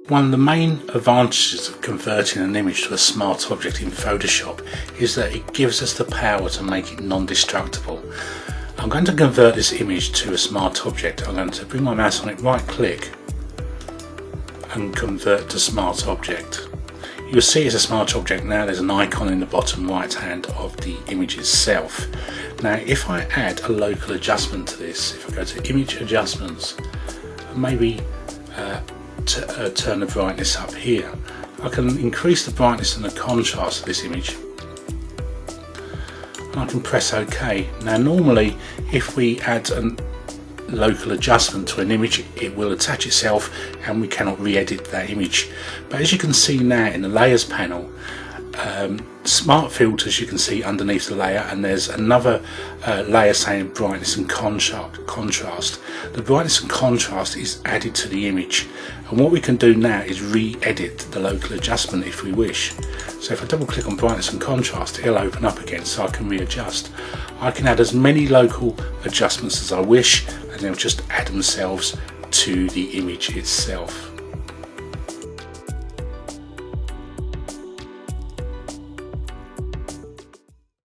One of the main advantages of converting an image to a smart object in Photoshop is that it gives us the power to make it non-destructible. I'm going to convert this image to a smart object. I'm going to bring my mouse on it, right click and convert to smart object. You'll see it's a smart object now. There's an icon in the bottom right hand of the image itself. Now if I add a local adjustment to this, if I go to image adjustments and maybe turn the brightness up here, I can increase the brightness and the contrast of this image, and I can press OK. Now normally if we add a local adjustment to an image, it will attach itself and we cannot re-edit that image. But as you can see now in the layers panel, smart filters, you can see underneath the layer, and there's another layer saying brightness and contrast. The brightness and contrast is added to the image, and what we can do now is re-edit the local adjustment if we wish. So if I double click on brightness and contrast, it'll open up again so I can readjust. I can add as many local adjustments as I wish, and they'll just add themselves to the image itself.